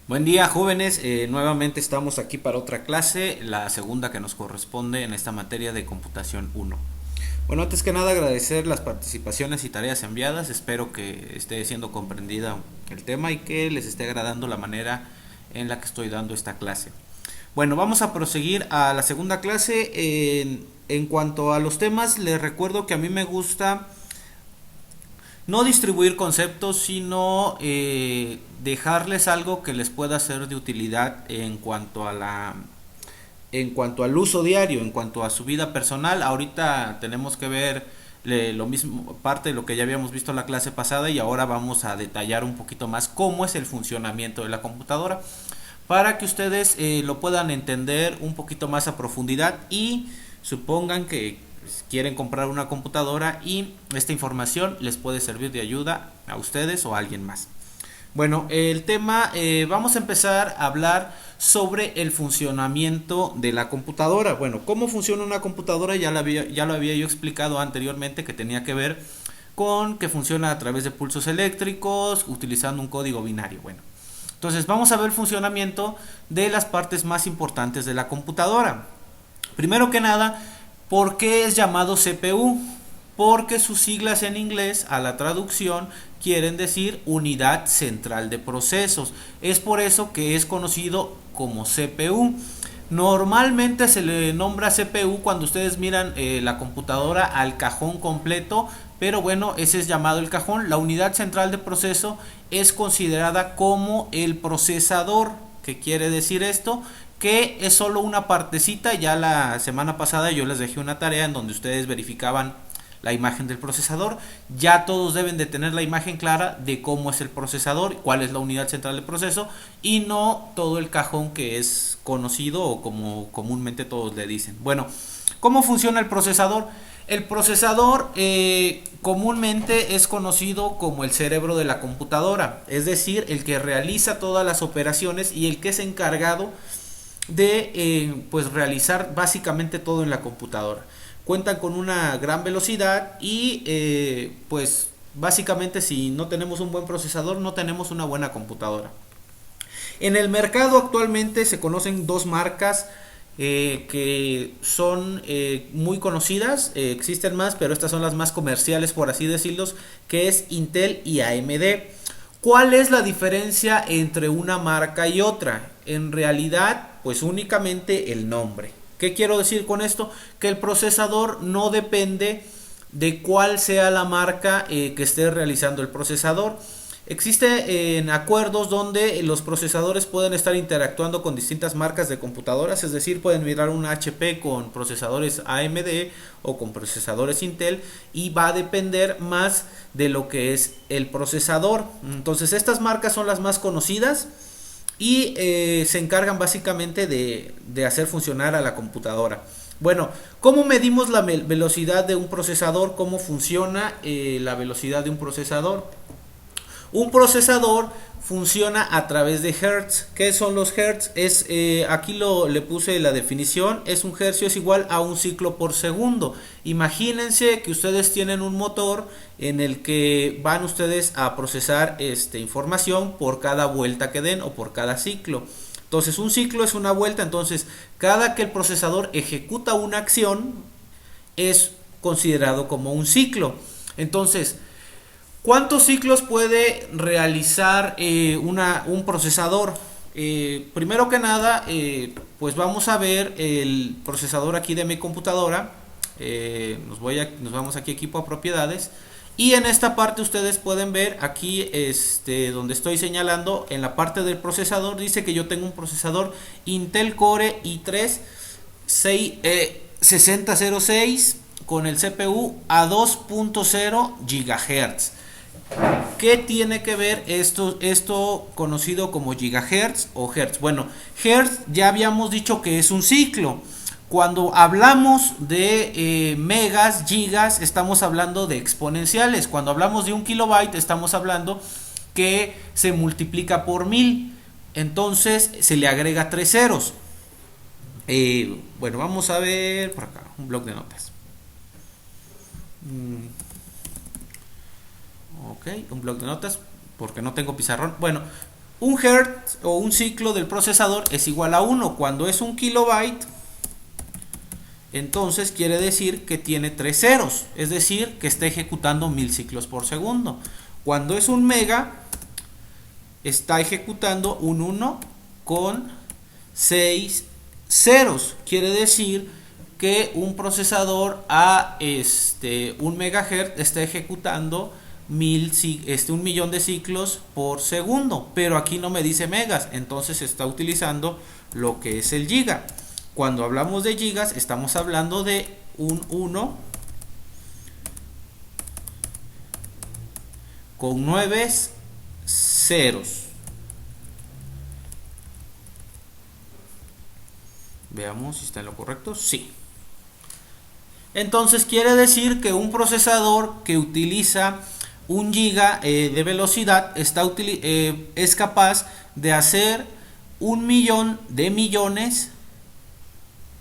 Buen día, jóvenes. Nuevamente estamos aquí para otra clase, la segunda que nos corresponde en esta materia de computación uno. Bueno, antes que nada agradecer las participaciones y tareas enviadas. Espero que esté siendo comprendida el tema y que les esté agradando la manera en la que estoy dando esta clase. Bueno, vamos a proseguir a la segunda clase. En cuanto a los temas, les recuerdo que a mí me gusta no distribuir conceptos, sino dejarles algo que les pueda ser de utilidad en cuanto al uso diario, en cuanto a su vida personal. Ahorita tenemos que ver lo mismo, parte de lo que ya habíamos visto en la clase pasada, y ahora vamos a detallar un poquito más cómo es el funcionamiento de la computadora para que ustedes lo puedan entender un poquito más a profundidad y supongan que quieren comprar una computadora y esta información les puede servir de ayuda a ustedes o a alguien más. Bueno, el tema, vamos a empezar a hablar sobre el funcionamiento de la computadora. Bueno, ¿cómo funciona una computadora? Ya lo había yo explicado anteriormente, que tenía que ver con que funciona a través de pulsos eléctricos utilizando un código binario. Bueno, entonces vamos a ver el funcionamiento de las partes más importantes de la computadora. Primero que nada, ¿por qué es llamado CPU? Porque sus siglas en inglés a la traducción quieren decir unidad central de procesos. Es por eso que es conocido como CPU. Normalmente se le nombra CPU cuando ustedes miran la computadora al cajón completo, pero bueno, ese es llamado el cajón. La unidad central de proceso es considerada como el procesador. ¿Qué quiere decir esto? Que es solo una partecita. Ya la semana pasada yo les dejé una tarea en donde ustedes verificaban la imagen del procesador. Ya todos deben de tener la imagen clara de cómo es el procesador, cuál es la unidad central de proceso, y no todo el cajón que es conocido o como comúnmente todos le dicen. Bueno, ¿cómo funciona el procesador? El procesador comúnmente es conocido como el cerebro de la computadora, es decir, el que realiza todas las operaciones y el que es encargado de pues realizar básicamente todo en la computadora. Cuentan con una gran velocidad y pues básicamente si no tenemos un buen procesador no tenemos una buena computadora. En el mercado actualmente se conocen dos marcas que son muy conocidas. Existen más, pero estas son las más comerciales, por así decirlos, que es Intel y AMD. ¿Cuál es la diferencia entre una marca y otra? En realidad, pues únicamente el nombre. ¿Qué quiero decir con esto? Que el procesador no depende de cuál sea la marca que esté realizando el procesador. Existen acuerdos donde los procesadores pueden estar interactuando con distintas marcas de computadoras, es decir, pueden mirar un HP con procesadores AMD o con procesadores Intel, y va a depender más de lo que es el procesador. Entonces estas marcas son las más conocidas y se encargan básicamente de hacer funcionar a la computadora. Bueno, ¿cómo medimos la velocidad de un procesador? ¿Cómo funciona la velocidad de un procesador? Un procesador funciona a través de hertz. ¿Qué son los hertz? Aquí le puse la definición. Es un hercio es igual a un ciclo por segundo. Imagínense que ustedes tienen un motor en el que van ustedes a procesar información por cada vuelta que den o por cada ciclo. Entonces un ciclo es una vuelta. Entonces cada que el procesador ejecuta una acción es considerado como un ciclo. Entonces, ¿cuántos ciclos puede realizar un procesador? Primero que nada, pues vamos a ver el procesador aquí de mi computadora. Nos vamos aquí a equipo a propiedades. Y en esta parte ustedes pueden ver aquí donde estoy señalando, en la parte del procesador dice que yo tengo un procesador Intel Core i3 6006 con el CPU a 2.0 GHz. ¿Qué tiene que ver esto conocido como gigahertz o hertz? Bueno, hertz ya habíamos dicho que es un ciclo. Cuando hablamos de megas, gigas, estamos hablando de exponenciales. Cuando hablamos de un kilobyte, estamos hablando que se multiplica por 1000. Entonces se le agrega 3 ceros. Bueno, vamos a ver por acá, un bloc de notas. Ok, un bloc de notas porque no tengo pizarrón. Bueno, Un hertz o un ciclo del procesador es igual a 1. Cuando es un kilobyte, entonces quiere decir que tiene 3 ceros, es decir, que está ejecutando 1000 ciclos por segundo. Cuando es un mega, está ejecutando un 1 con 6 ceros. Quiere decir que un procesador a 1 megahertz está ejecutando 1 millón de ciclos por segundo, pero aquí no me dice megas, entonces está utilizando lo que es el giga. Cuando hablamos de gigas, estamos hablando de un 1 con 9 ceros. Veamos si está en lo correcto. Sí. Entonces quiere decir que un procesador que utiliza 1 giga de velocidad es capaz de hacer 1 millón de millones,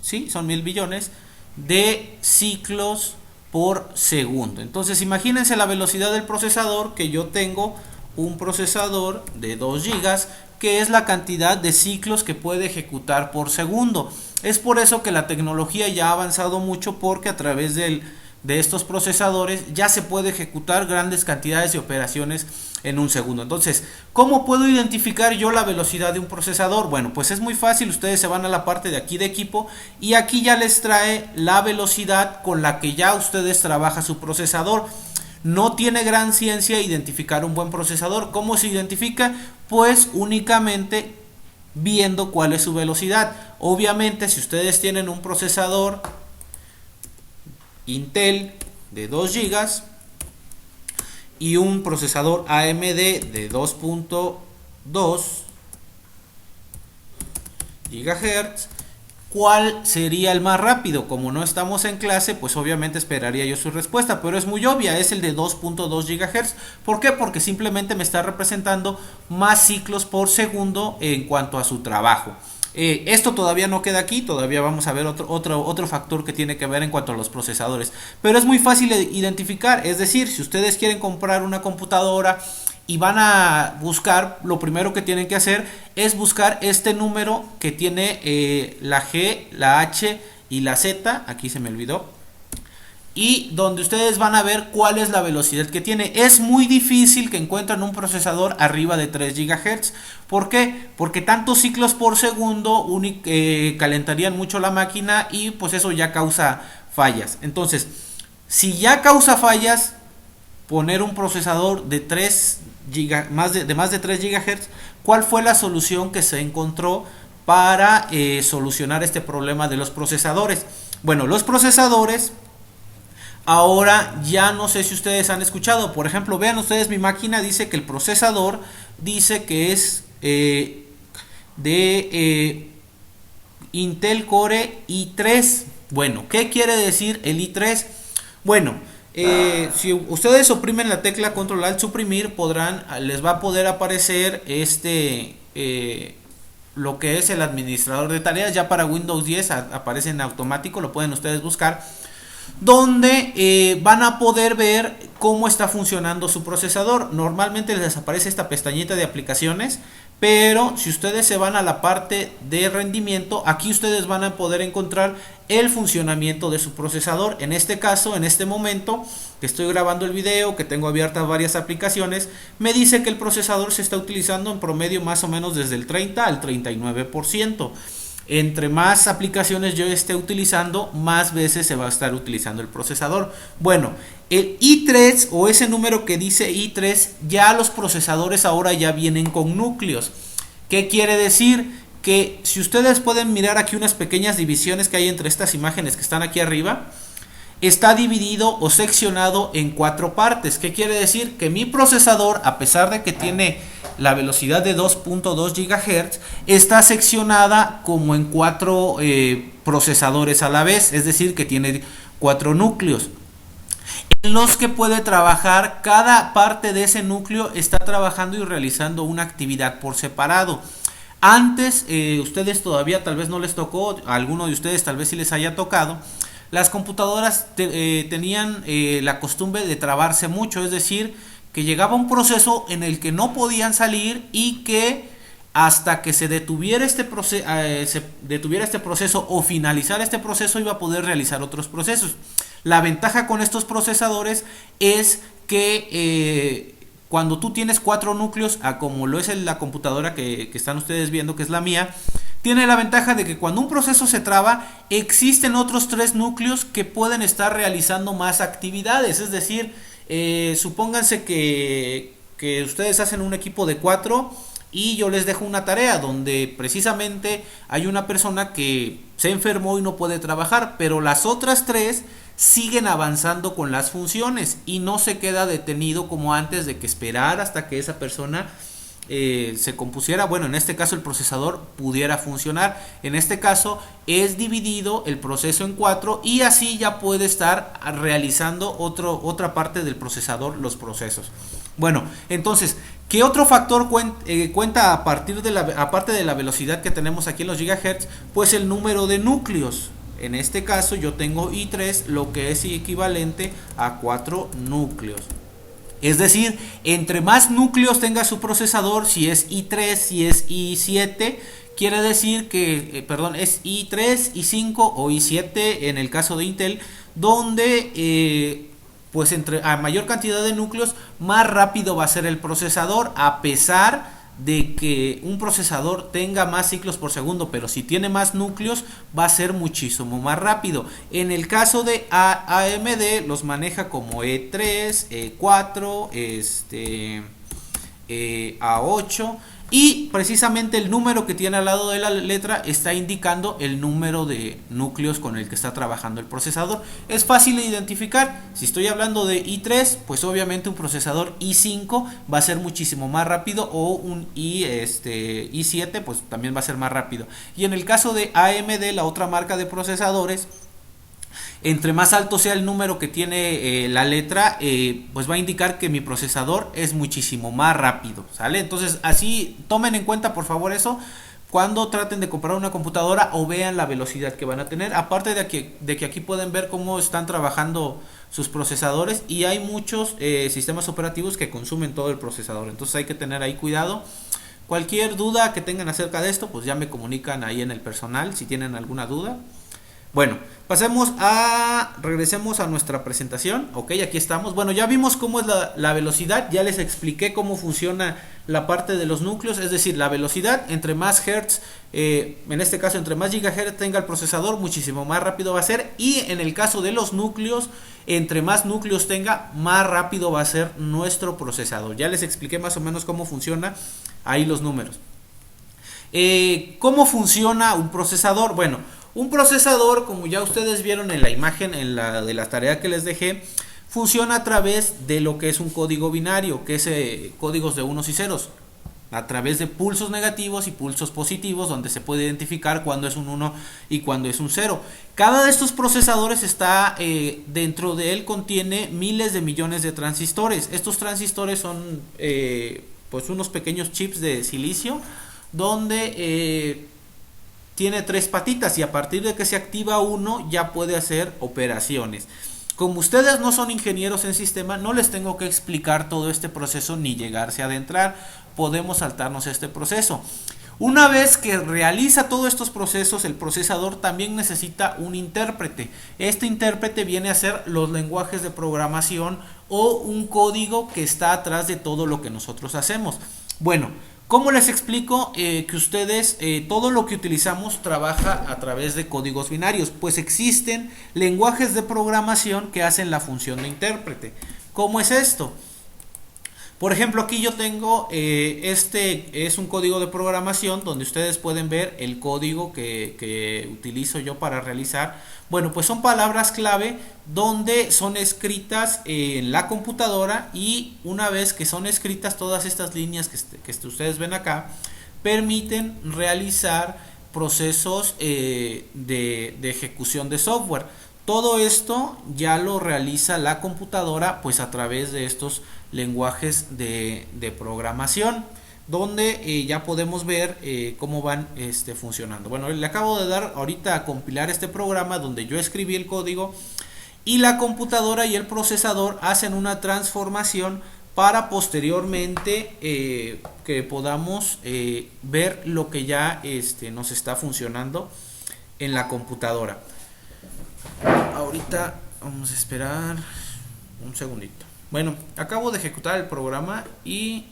¿sí? Son 1000 billones de ciclos por segundo. Entonces imagínense la velocidad del procesador, que yo tengo un procesador de 2 gigas, que es la cantidad de ciclos que puede ejecutar por segundo. Es por eso que la tecnología ya ha avanzado mucho, porque a través de estos procesadores ya se puede ejecutar grandes cantidades de operaciones en un segundo. Entonces, ¿cómo puedo identificar yo la velocidad de un procesador? Bueno, pues es muy fácil. Ustedes se van a la parte de aquí de equipo y aquí ya les trae la velocidad con la que ya ustedes trabajan su procesador. No tiene gran ciencia identificar un buen procesador. ¿Cómo se identifica? Pues únicamente viendo cuál es su velocidad. Obviamente, si ustedes tienen un procesador Intel de 2 gigas y un procesador AMD de 2.2 GHz, ¿cuál sería el más rápido? Como no estamos en clase, pues obviamente esperaría yo su respuesta, pero es muy obvia, es el de 2.2 GHz. ¿Por qué? Porque simplemente me está representando más ciclos por segundo en cuanto a su trabajo. Esto todavía no queda aquí, todavía vamos a ver otro factor que tiene que ver en cuanto a los procesadores, pero es muy fácil de identificar. Es decir, si ustedes quieren comprar una computadora y van a buscar, lo primero que tienen que hacer es buscar este número que tiene la G, la H y la Z, aquí se me olvidó, y donde ustedes van a ver cuál es la velocidad que tiene. Es muy difícil que encuentren un procesador arriba de 3 GHz. ¿Por qué? Porque tantos ciclos por segundo calentarían mucho la máquina y pues eso ya causa fallas. Entonces, si ya causa fallas, poner un procesador de más de 3 GHz, ¿cuál fue la solución que se encontró para solucionar este problema de los procesadores? Bueno, los procesadores ahora ya no sé si ustedes han escuchado. Por ejemplo, vean ustedes, mi máquina dice que el procesador dice que es de Intel Core i3. Bueno, ¿qué quiere decir el i3? Bueno, si ustedes oprimen la tecla Control Alt suprimir, les va a poder aparecer lo que es el administrador de tareas. Ya para Windows 10 aparece en automático, lo pueden ustedes buscar, donde van a poder ver cómo está funcionando su procesador. Normalmente les aparece esta pestañita de aplicaciones, pero si ustedes se van a la parte de rendimiento, aquí ustedes van a poder encontrar el funcionamiento de su procesador. En este caso, en este momento que estoy grabando el video, que tengo abiertas varias aplicaciones, me dice que el procesador se está utilizando en promedio más o menos desde el 30 al 39%. Entre más aplicaciones yo esté utilizando, más veces se va a estar utilizando el procesador. Bueno, el i3 o ese número que dice i3, ya los procesadores ahora ya vienen con núcleos. ¿Qué quiere decir? Que si ustedes pueden mirar aquí unas pequeñas divisiones que hay entre estas imágenes que están aquí arriba, está dividido o seccionado en 4 partes. ¿Qué quiere decir? Que mi procesador, a pesar de que tiene la velocidad de 2.2 GHz, está seccionada como en 4 procesadores a la vez, es decir, que tiene 4 núcleos en los que puede trabajar. Cada parte de ese núcleo está trabajando y realizando una actividad por separado. Antes, ustedes todavía tal vez no les tocó, a alguno de ustedes tal vez sí les haya tocado, las computadoras tenían la costumbre de trabarse mucho, es decir, que llegaba un proceso en el que no podían salir y que hasta que se detuviera este proceso o finalizar este proceso iba a poder realizar otros procesos. La ventaja con estos procesadores es que cuando tú tienes 4 núcleos, como lo es la computadora que están ustedes viendo, que es la mía, tiene la ventaja de que cuando un proceso se traba, existen otros 3 núcleos que pueden estar realizando más actividades. Es decir, supónganse que ustedes hacen un equipo de 4 y yo les dejo una tarea donde precisamente hay una persona que se enfermó y no puede trabajar, pero las otras 3 siguen avanzando con las funciones y no se queda detenido como antes de que esperar hasta que esa persona se compusiera. Bueno, en este caso el procesador pudiera funcionar. En este caso es dividido el proceso en 4 y así ya puede estar realizando otra parte del procesador los procesos. Bueno, entonces, ¿qué otro factor cuenta aparte de la velocidad que tenemos aquí en los gigahertz? Pues el número de núcleos. En este caso yo tengo i3, lo que es equivalente a 4 núcleos. Es decir, entre más núcleos tenga su procesador, si es i3, si es i7, quiere decir que, es i3, i5 o i7 en el caso de Intel, donde pues a mayor cantidad de núcleos, más rápido va a ser el procesador, a pesar de que un procesador tenga más ciclos por segundo, pero si tiene más núcleos va a ser muchísimo más rápido. En el caso de AMD los maneja como E3, E4, A8 y precisamente el número que tiene al lado de la letra está indicando el número de núcleos con el que está trabajando el procesador. Es fácil de identificar. Si estoy hablando de i3, pues obviamente un procesador i5 va a ser muchísimo más rápido, o un i7 pues también va a ser más rápido. Y en el caso de AMD, la otra marca de procesadores, entre más alto sea el número que tiene la letra, pues va a indicar que mi procesador es muchísimo más rápido, ¿sale? Entonces así tomen en cuenta por favor eso cuando traten de comprar una computadora o vean la velocidad que van a tener. Aparte de que aquí pueden ver cómo están trabajando sus procesadores, y hay muchos sistemas operativos que consumen todo el procesador, entonces hay que tener ahí cuidado. Cualquier duda que tengan acerca de esto, pues ya me comunican ahí en el personal si tienen alguna duda. Bueno, regresemos a nuestra presentación. Ok, aquí estamos. Bueno, ya vimos cómo es la velocidad, ya les expliqué cómo funciona la parte de los núcleos, es decir, la velocidad, entre más hertz, en este caso entre más gigahertz tenga el procesador, muchísimo más rápido va a ser, y en el caso de los núcleos, entre más núcleos tenga, más rápido va a ser nuestro procesador. Ya les expliqué más o menos cómo funciona ahí los números. ¿Cómo funciona un procesador? Bueno, un procesador, como ya ustedes vieron en la imagen, de la tarea que les dejé, funciona a través de lo que es un código binario, que es códigos de unos y ceros, a través de pulsos negativos y pulsos positivos, donde se puede identificar cuándo es un 1 y cuándo es un 0. Cada de estos procesadores está, dentro de él contiene miles de millones de transistores. Estos transistores son pues unos pequeños chips de silicio, donde tiene 3 patitas, y a partir de que se activa uno ya puede hacer operaciones. Como ustedes no son ingenieros en sistema, no les tengo que explicar todo este proceso ni llegarse a adentrar. Podemos saltarnos este proceso. Una vez que realiza todos estos procesos, el procesador también necesita un intérprete. Este intérprete viene a ser los lenguajes de programación o un código que está atrás de todo lo que nosotros hacemos. Bueno, ¿cómo les explico que ustedes, todo lo que utilizamos trabaja a través de códigos binarios? Pues existen lenguajes de programación que hacen la función de intérprete. ¿Cómo es esto? Por ejemplo, aquí yo tengo, este es un código de programación donde ustedes pueden ver el código que utilizo yo para realizar. Bueno, pues son palabras clave donde son escritas en la computadora, y una vez que son escritas, todas estas líneas que ustedes ven acá permiten realizar procesos de ejecución de software. Todo esto ya lo realiza la computadora pues a través de estos lenguajes de programación, donde ya podemos ver cómo van funcionando. Bueno, le acabo de dar ahorita a compilar este programa donde yo escribí el código, y la computadora y el procesador hacen una transformación para posteriormente que podamos ver lo que ya nos está funcionando en la computadora. Ahorita vamos a esperar un segundito. Bueno, acabo de ejecutar el programa y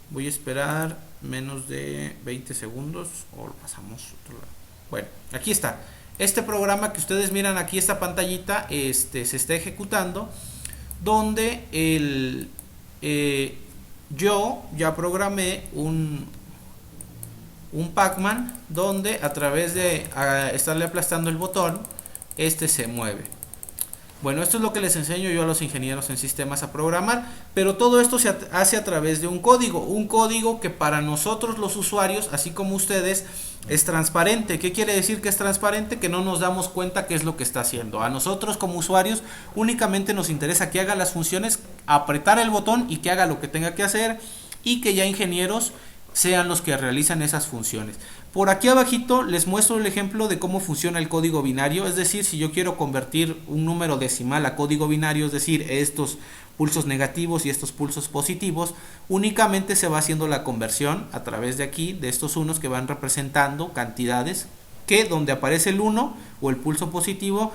voy a esperar menos de 20 segundos o lo pasamos a otro lado. Bueno, aquí está. Este programa que ustedes miran aquí, esta pantallita, se está ejecutando, donde yo ya programé un Pac-Man, donde a través de estarle aplastando el botón, se mueve. Bueno, esto es lo que les enseño yo a los ingenieros en sistemas a programar, pero todo esto se hace a través de un código que para nosotros los usuarios, así como ustedes, es transparente. ¿Qué quiere decir que es transparente? Que no nos damos cuenta qué es lo que está haciendo. A nosotros como usuarios únicamente nos interesa que haga las funciones, apretar el botón y que haga lo que tenga que hacer, y que ya ingenieros sean los que realizan esas funciones. Por aquí abajito les muestro el ejemplo de cómo funciona el código binario, es decir, si yo quiero convertir un número decimal a código binario, es decir, estos pulsos negativos y estos pulsos positivos, únicamente se va haciendo la conversión a través de aquí, de estos unos que van representando cantidades, que donde aparece el 1 o el pulso positivo,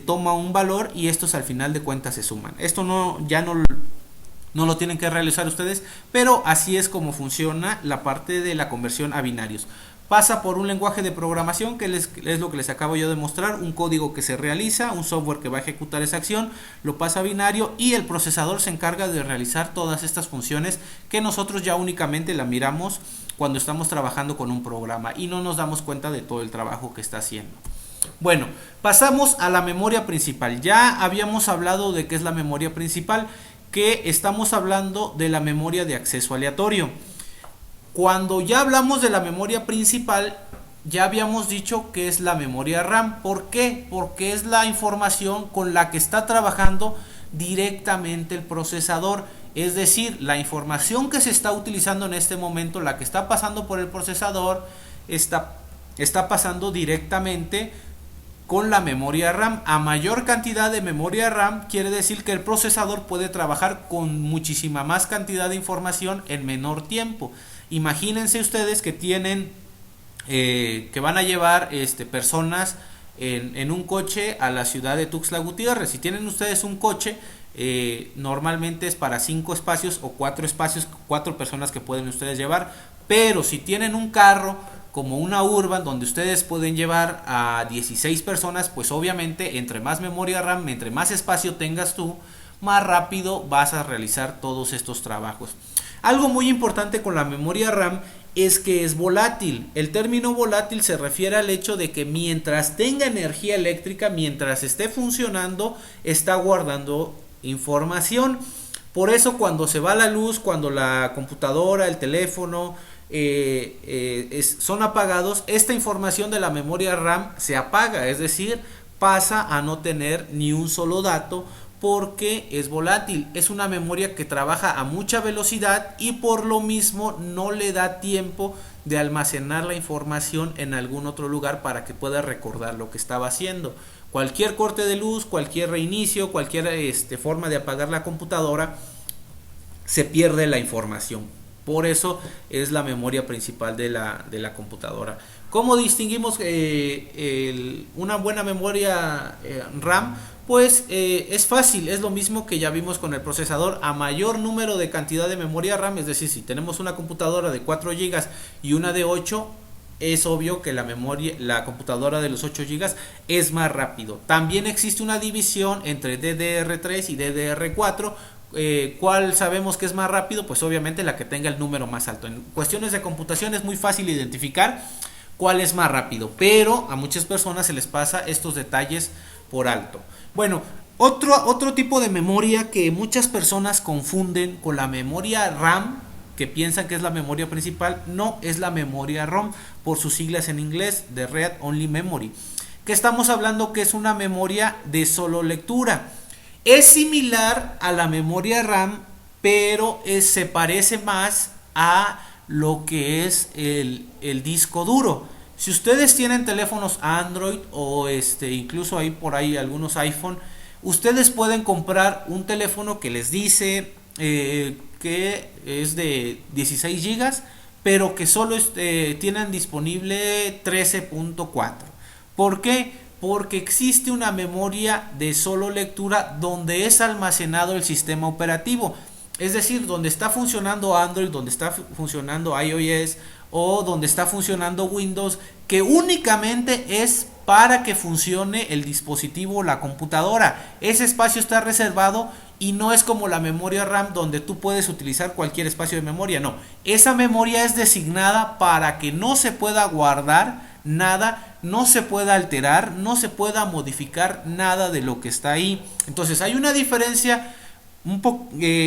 toma un valor y estos al final de cuentas se suman. Esto ya no lo tienen que realizar ustedes, pero así es como funciona la parte de la conversión a binarios. Pasa por un lenguaje de programación, que es lo que les acabo yo de mostrar, un código que se realiza, un software que va a ejecutar esa acción, lo pasa a binario y el procesador se encarga de realizar todas estas funciones que nosotros ya únicamente la miramos cuando estamos trabajando con un programa y no nos damos cuenta de todo el trabajo que está haciendo. Bueno, pasamos a la memoria principal. Ya habíamos hablado de qué es la memoria principal, que estamos hablando de la memoria de acceso aleatorio. Cuando ya hablamos de la memoria principal, ya habíamos dicho que es la memoria RAM. ¿Por qué? Porque es la información con la que está trabajando directamente el procesador. Es decir, la información que se está utilizando en este momento, la que está pasando por el procesador, está pasando directamente con la memoria RAM. A mayor cantidad de memoria RAM quiere decir que el procesador puede trabajar con muchísima más cantidad de información en menor tiempo. Imagínense ustedes que tienen que van a llevar personas en un coche a la ciudad de Tuxtla Gutiérrez. Si tienen ustedes un coche, normalmente es para 5 espacios o 4 espacios, 4 personas que pueden ustedes llevar. Pero si tienen un carro como una Urban donde ustedes pueden llevar a 16 personas, pues obviamente entre más memoria RAM, entre más espacio tengas tú, más rápido vas a realizar todos estos trabajos. Algo muy importante con la memoria RAM es que es volátil. El término volátil se refiere al hecho de que mientras tenga energía eléctrica, mientras esté funcionando, está guardando información. Por eso cuando se va la luz, cuando la computadora, el teléfono son apagados, esta información de la memoria RAM se apaga, es decir, pasa a no tener ni un solo dato, porque es volátil. Es una memoria que trabaja a mucha velocidad y por lo mismo no le da tiempo de almacenar la información en algún otro lugar para que pueda recordar lo que estaba haciendo. Cualquier corte de luz, cualquier reinicio, cualquier forma de apagar la computadora, se pierde la información. Por eso es la memoria principal de la computadora. ¿Cómo distinguimos una buena memoria RAM? Pues es fácil, es lo mismo que ya vimos con el procesador. A mayor número de cantidad de memoria RAM, es decir, si tenemos una computadora de 4 GB y una de 8, es obvio que la computadora de los 8 GB es más rápido. También existe una división entre DDR3 y DDR4. ¿Cuál sabemos que es más rápido? Pues obviamente la que tenga el número más alto. En cuestiones de computación es muy fácil identificar cuál es más rápido, pero a muchas personas se les pasa estos detalles por alto. Bueno, otro tipo de memoria que muchas personas confunden con la memoria RAM, que piensan que es la memoria principal, no, es la memoria ROM, por sus siglas en inglés, de Read Only Memory, que estamos hablando que es una memoria de solo lectura. Es similar a la memoria RAM, pero se parece más a lo que es el disco duro. Si ustedes tienen teléfonos Android o incluso hay por ahí algunos iPhone, ustedes pueden comprar un teléfono que les dice que es de 16 gigas, pero que solo tienen disponible 13.4. ¿Por qué? Porque existe una memoria de solo lectura donde es almacenado el sistema operativo. Es decir, donde está funcionando Android, donde está funcionando iOS o donde está funcionando Windows, que únicamente es para que funcione el dispositivo o la computadora. Ese espacio está reservado y no es como la memoria RAM donde tú puedes utilizar cualquier espacio de memoria. No, esa memoria es designada para que no se pueda guardar nada, no se pueda alterar, no se pueda modificar nada de lo que está ahí. Entonces hay una diferencia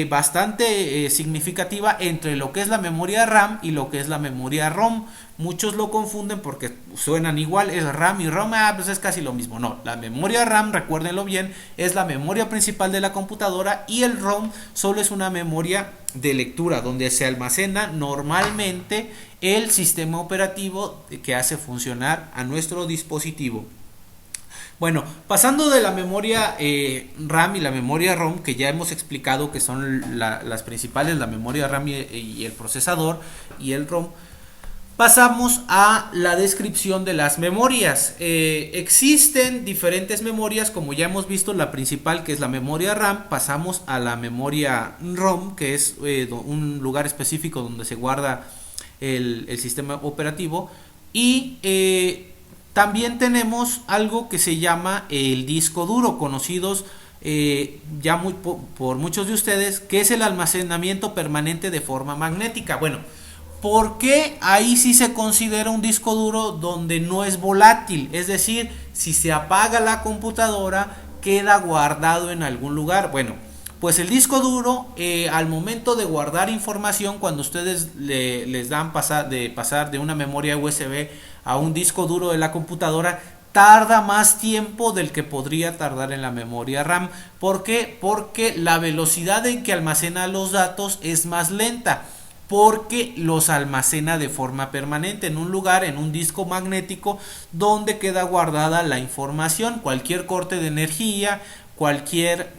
bastante significativa entre lo que es la memoria RAM y lo que es la memoria ROM. Muchos lo confunden porque suenan igual, es RAM y ROM, pues es casi lo mismo. No, la memoria RAM, recuérdenlo bien, es la memoria principal de la computadora, y el ROM solo es una memoria de lectura donde se almacena normalmente el sistema operativo que hace funcionar a nuestro dispositivo. Bueno, pasando de la memoria RAM y la memoria ROM, que ya hemos explicado que son las principales, la memoria RAM y el procesador y el ROM, pasamos a la descripción de las memorias. Existen diferentes memorias, como ya hemos visto, la principal, que es la memoria RAM. Pasamos a la memoria ROM, que es un lugar específico donde se guarda el sistema operativo. Y también tenemos algo que se llama el disco duro, conocidos ya por muchos de ustedes, que es el almacenamiento permanente de forma magnética. Bueno, ¿por qué ahí sí se considera un disco duro donde no es volátil? Es decir, si se apaga la computadora, queda guardado en algún lugar. Bueno, pues el disco duro, al momento de guardar información, cuando ustedes les dan pasar de una memoria USB a un disco duro de la computadora, tarda más tiempo del que podría tardar en la memoria RAM. ¿Por qué? Porque la velocidad en que almacena los datos es más lenta, porque los almacena de forma permanente en un lugar, en un disco magnético, donde queda guardada la información. Cualquier corte de energía, cualquier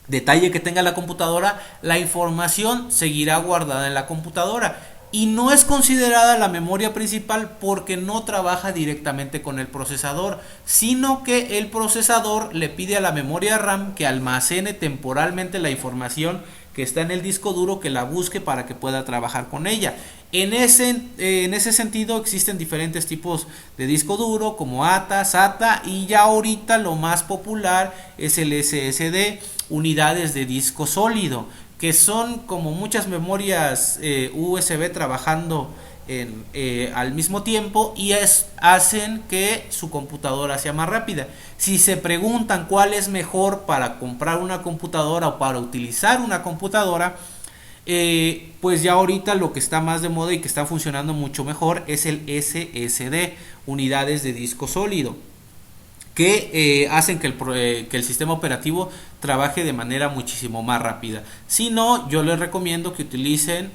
detalle que tenga la computadora, la información seguirá guardada en la computadora. Y no es considerada la memoria principal porque no trabaja directamente con el procesador, sino que el procesador le pide a la memoria RAM que almacene temporalmente la información que está en el disco duro, que la busque para que pueda trabajar con ella. En ese sentido existen diferentes tipos de disco duro, como ATA, SATA, y ya ahorita lo más popular es el SSD, unidades de disco sólido, que son como muchas memorias USB trabajando al mismo tiempo, y hacen que su computadora sea más rápida. Si se preguntan cuál es mejor para comprar una computadora o para utilizar una computadora, pues ya ahorita lo que está más de moda y que está funcionando mucho mejor es el SSD, unidades de disco sólido, que hacen que el sistema operativo trabaje de manera muchísimo más rápida. Si no, yo les recomiendo que utilicen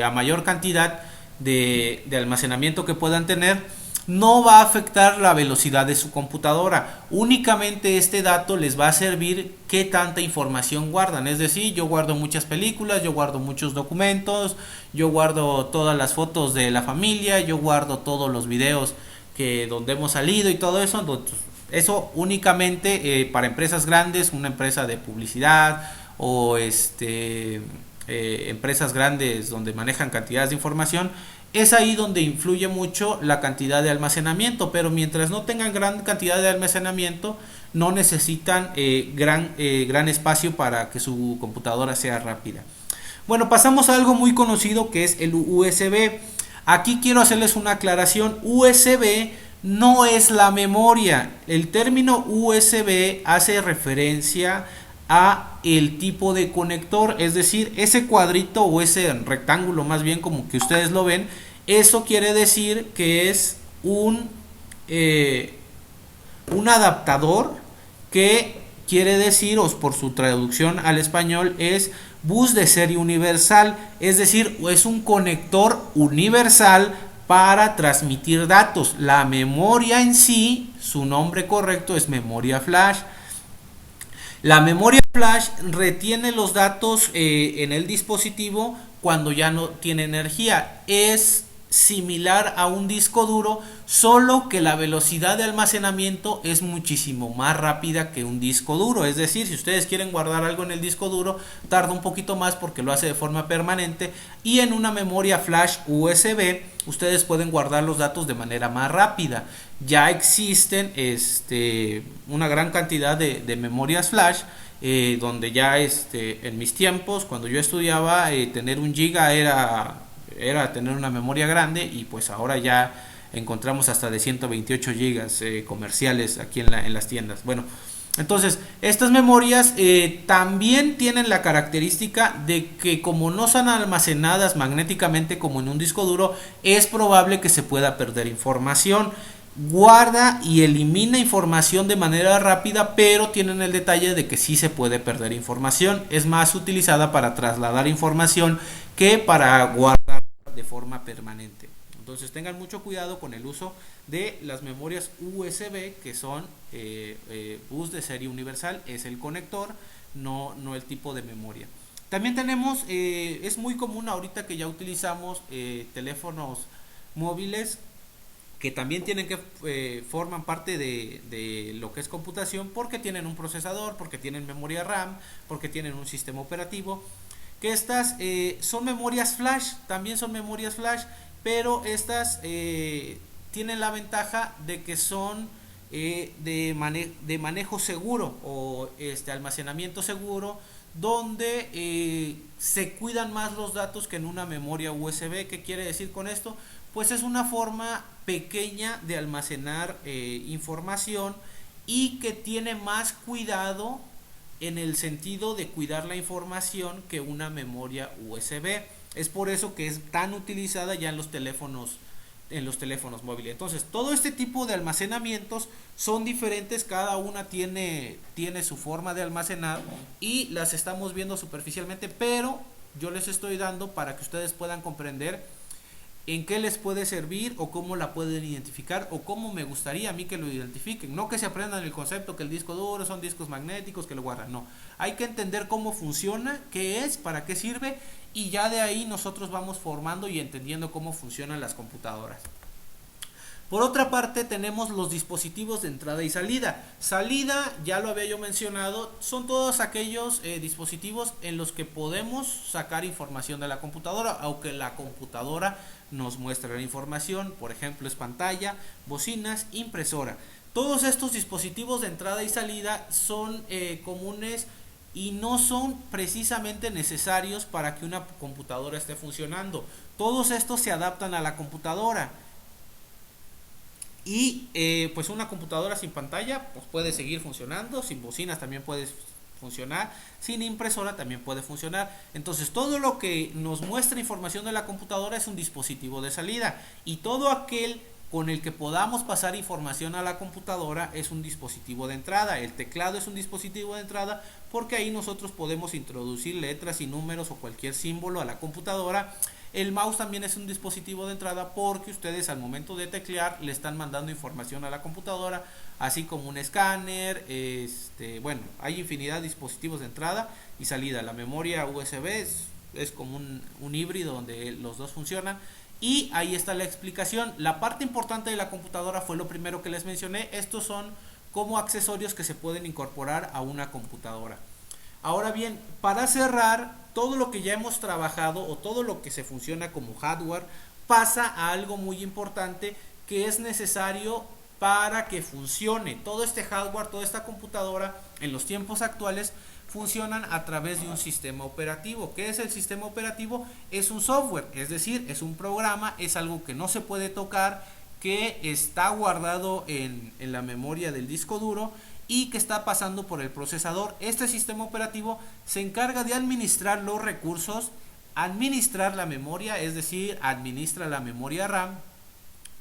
a mayor cantidad de almacenamiento que puedan tener. No va a afectar la velocidad de su computadora, únicamente este dato les va a servir qué tanta información guardan. Es decir, yo guardo muchas películas, yo guardo muchos documentos, yo guardo todas las fotos de la familia, yo guardo todos los videos donde hemos salido y todo eso. Entonces, eso únicamente para empresas grandes, una empresa de publicidad o empresas grandes donde manejan cantidades de información, es ahí donde influye mucho la cantidad de almacenamiento. Pero mientras no tengan gran cantidad de almacenamiento, no necesitan gran espacio para que su computadora sea rápida. Bueno, pasamos a algo muy conocido que es el USB. Aquí quiero hacerles una aclaración. USB no es la memoria. El término USB hace referencia a el tipo de conector, es decir, ese cuadrito o ese rectángulo, más bien como que ustedes lo ven, eso quiere decir que es un adaptador, que quiere decir, o por su traducción al español, es bus de serie universal, es decir, es un conector universal para transmitir datos. La memoria en sí, su nombre correcto es memoria flash. La memoria Flash retiene los datos en el dispositivo cuando ya no tiene energía. Es similar a un disco duro, solo que la velocidad de almacenamiento es muchísimo más rápida que un disco duro. Es decir, si ustedes quieren guardar algo en el disco duro, tarda un poquito más porque lo hace de forma permanente, y en una memoria flash USB ustedes pueden guardar los datos de manera más rápida. Ya existen una gran cantidad de memorias flash, donde ya en mis tiempos, cuando yo estudiaba, tener 1 GB era tener una memoria grande, y pues ahora ya encontramos hasta de 128 gigas comerciales aquí en las tiendas. Bueno, entonces estas memorias también tienen la característica de que, como no son almacenadas magnéticamente como en un disco duro, es probable que se pueda perder información. Guarda y elimina información de manera rápida, pero tienen el detalle de que sí se puede perder información. Es más utilizada para trasladar información que para guardar de forma permanente. Entonces tengan mucho cuidado con el uso de las memorias USB, que son bus de serie universal. Es el conector, no el tipo de memoria. También tenemos, es muy común ahorita que ya utilizamos teléfonos móviles que también forman parte de lo que es computación, porque tienen un procesador, porque tienen memoria RAM, porque tienen un sistema operativo. Que estas son memorias flash, también son memorias flash, pero estas tienen la ventaja de que son de manejo seguro, o almacenamiento seguro, donde se cuidan más los datos que en una memoria USB. ¿Qué quiere decir con esto? Pues es una forma pequeña de almacenar información, y que tiene más cuidado en el sentido de cuidar la información que una memoria USB. Es por eso que es tan utilizada ya en los teléfonos móviles. Entonces, todo este tipo de almacenamientos son diferentes, cada una tiene su forma de almacenar, y las estamos viendo superficialmente, pero yo les estoy dando para que ustedes puedan comprender en qué les puede servir, o cómo la pueden identificar, o cómo me gustaría a mí que lo identifiquen. No que se aprendan el concepto que el disco duro son discos magnéticos que lo guardan, no. Hay que entender cómo funciona, qué es, para qué sirve, y ya de ahí nosotros vamos formando y entendiendo cómo funcionan las computadoras. Por otra parte, tenemos los dispositivos de entrada y salida. Salida, ya lo había yo mencionado, son todos aquellos dispositivos en los que podemos sacar información de la computadora, aunque la computadora nos muestre la información. Por ejemplo, es pantalla, bocinas, impresora. Todos estos dispositivos de entrada y salida son comunes, y no son precisamente necesarios para que una computadora esté funcionando. Todos estos se adaptan a la computadora. Y pues una computadora sin pantalla pues puede seguir funcionando, sin bocinas también puede funcionar, sin impresora también puede funcionar. Entonces todo lo que nos muestra información de la computadora es un dispositivo de salida, y todo aquel con el que podamos pasar información a la computadora es un dispositivo de entrada. El teclado es un dispositivo de entrada porque ahí nosotros podemos introducir letras y números o cualquier símbolo a la computadora. El mouse también es un dispositivo de entrada porque ustedes al momento de teclear le están mandando información a la computadora, así como un escáner. Bueno, hay infinidad de dispositivos de entrada y salida. La memoria USB es como un híbrido donde los dos funcionan. Y ahí está la explicación. La parte importante de la computadora fue lo primero que les mencioné. Estos son como accesorios que se pueden incorporar a una computadora. Ahora bien, para cerrar, todo lo que ya hemos trabajado, o todo lo que se funciona como hardware, pasa a algo muy importante que es necesario para que funcione. Todo este hardware, toda esta computadora en los tiempos actuales funcionan a través de un sistema operativo. ¿Qué es el sistema operativo? Es un software, es decir, es un programa, es algo que no se puede tocar, que está guardado en la memoria del disco duro y que está pasando por el procesador. Este sistema operativo se encarga de administrar los recursos, administrar la memoria, es decir, administra la memoria RAM,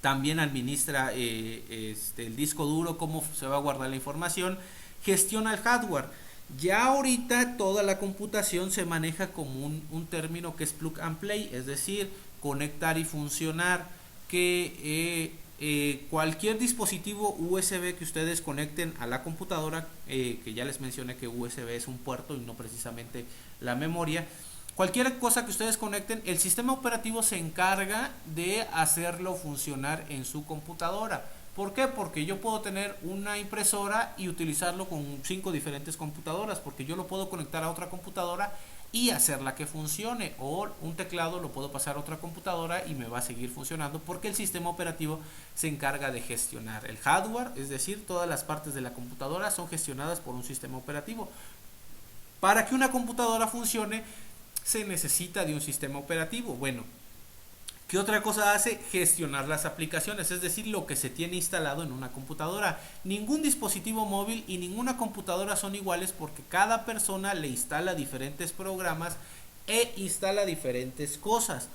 también administra el disco duro, cómo se va a guardar la información, gestiona el hardware. Ya ahorita toda la computación se maneja como un término que es plug and play, es decir, conectar y funcionar, que cualquier dispositivo USB que ustedes conecten a la computadora, que ya les mencioné que USB es un puerto y no precisamente la memoria. Cualquier cosa que ustedes conecten, el sistema operativo se encarga de hacerlo funcionar en su computadora. ¿Por qué? Porque yo puedo tener una impresora y utilizarlo con 5 diferentes computadoras, porque yo lo puedo conectar a otra computadora y hacerla que funcione, o un teclado lo puedo pasar a otra computadora y me va a seguir funcionando, porque el sistema operativo se encarga de gestionar el hardware, es decir, todas las partes de la computadora son gestionadas por un sistema operativo. Para que una computadora funcione se necesita de un sistema operativo. Bueno, ¿qué otra cosa hace? Gestionar las aplicaciones, es decir, lo que se tiene instalado en una computadora. Ningún dispositivo móvil y ninguna computadora son iguales, porque cada persona le instala diferentes programas e instala diferentes cosas.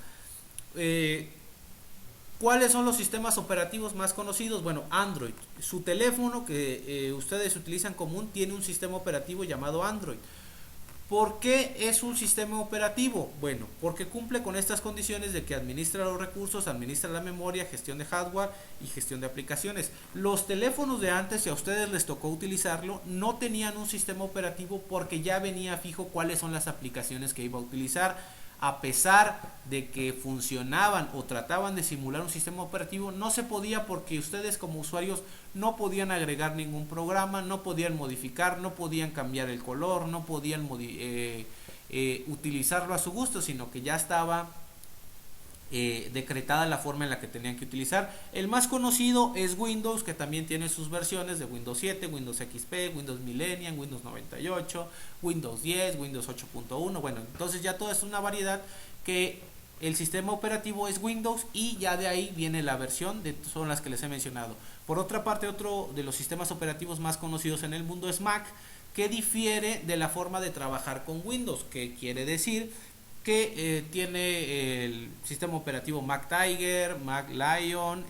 ¿Cuáles son los sistemas operativos más conocidos? Bueno, Android. Su teléfono que ustedes utilizan común tiene un sistema operativo llamado Android. ¿Por qué es un sistema operativo? Bueno, porque cumple con estas condiciones de que administra los recursos, administra la memoria, gestión de hardware y gestión de aplicaciones. Los teléfonos de antes, si a ustedes les tocó utilizarlo, no tenían un sistema operativo porque ya venía fijo cuáles son las aplicaciones que iba a utilizar. A pesar de que funcionaban o trataban de simular un sistema operativo, no se podía, porque ustedes como usuarios no podían agregar ningún programa, no podían modificar, no podían cambiar el color, no podían utilizarlo a su gusto, sino que ya estaba decretada la forma en la que tenían que utilizar. El más conocido es Windows, que también tiene sus versiones de Windows 7, Windows XP, Windows Millennium, Windows 98, Windows 10, Windows 8.1. Bueno, entonces ya todo es una variedad, que el sistema operativo es Windows y ya de ahí viene la versión, son las que les he mencionado. Por otra parte, otro de los sistemas operativos más conocidos en el mundo es Mac, que difiere de la forma de trabajar con Windows, que quiere decir que tiene el sistema operativo Mac Tiger, Mac Lion,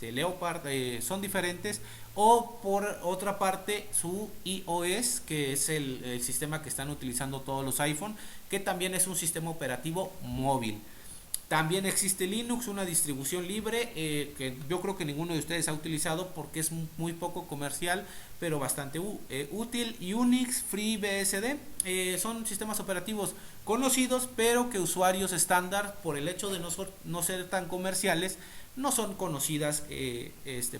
Leopard, son diferentes. O por otra parte su iOS, que es el sistema que están utilizando todos los iPhone, que también es un sistema operativo móvil. También existe Linux, una distribución libre, que yo creo que ninguno de ustedes ha utilizado porque es muy poco comercial, pero bastante útil. Unix, FreeBSD, son sistemas operativos conocidos, pero que usuarios estándar, por el hecho de no ser tan comerciales, no son conocidas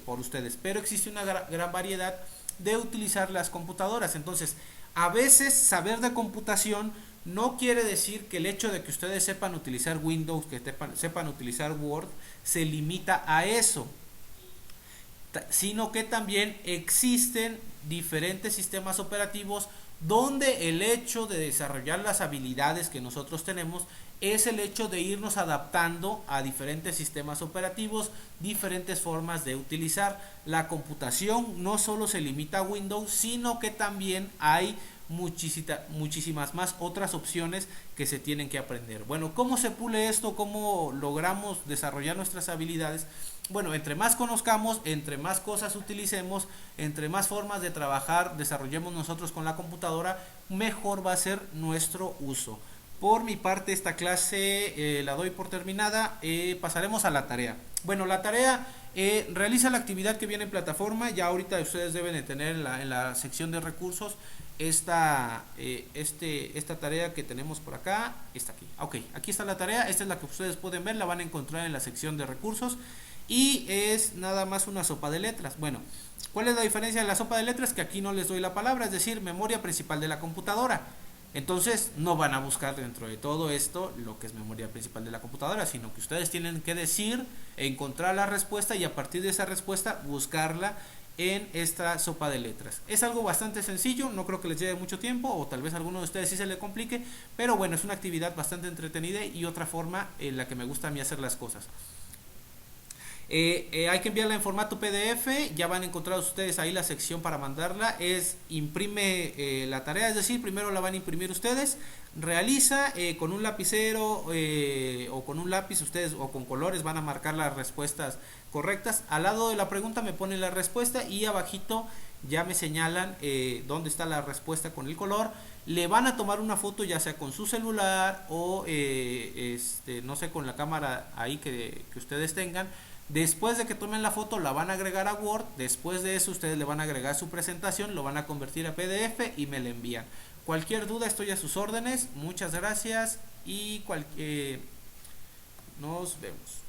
por ustedes. Pero existe una gran variedad de utilizar las computadoras. Entonces, a veces saber de computación no quiere decir que el hecho de que ustedes sepan utilizar Windows, que sepan utilizar Word, se limita a eso, sino que también existen diferentes sistemas operativos donde el hecho de desarrollar las habilidades que nosotros tenemos es el hecho de irnos adaptando a diferentes sistemas operativos, diferentes formas de utilizar. La computación no solo se limita a Windows, sino que también hay muchísimas más otras opciones que se tienen que aprender. Bueno, ¿cómo se pule esto? ¿Cómo logramos desarrollar nuestras habilidades? Bueno, entre más conozcamos, entre más cosas utilicemos, entre más formas de trabajar desarrollemos nosotros con la computadora, mejor va a ser nuestro uso. Por mi parte, esta clase la doy por terminada. Pasaremos a la tarea. Bueno, la tarea realiza la actividad que viene en plataforma. Ya ahorita ustedes deben de tener en la sección de recursos esta tarea que tenemos por acá. Está aquí. Ok, aquí está la tarea. Esta es la que ustedes pueden ver. La van a encontrar en la sección de recursos. Y es nada más una sopa de letras. Bueno, ¿cuál es la diferencia de la sopa de letras? Que aquí no les doy la palabra, es decir, memoria principal de la computadora. Entonces no van a buscar dentro de todo esto lo que es memoria principal de la computadora, sino que ustedes tienen que decir, encontrar la respuesta y a partir de esa respuesta buscarla en esta sopa de letras. Es algo bastante sencillo, no creo que les lleve mucho tiempo, o tal vez a alguno de ustedes sí se le complique, pero bueno, es una actividad bastante entretenida y otra forma en la que me gusta a mí hacer las cosas. Hay que enviarla en formato PDF. Ya van a encontrar ustedes ahí la sección para mandarla. Es imprime la tarea, es decir, primero la van a imprimir ustedes, realiza con un lapicero o con un lápiz ustedes, o con colores van a marcar las respuestas correctas. Al lado de la pregunta me ponen la respuesta y abajito ya me señalan dónde está la respuesta con el color. Le van a tomar una foto, ya sea con su celular o no sé, con la cámara ahí que ustedes tengan. Después de que tomen la foto la van a agregar a Word, después de eso ustedes le van a agregar su presentación, lo van a convertir a PDF y me la envían. Cualquier duda estoy a sus órdenes, muchas gracias y nos vemos.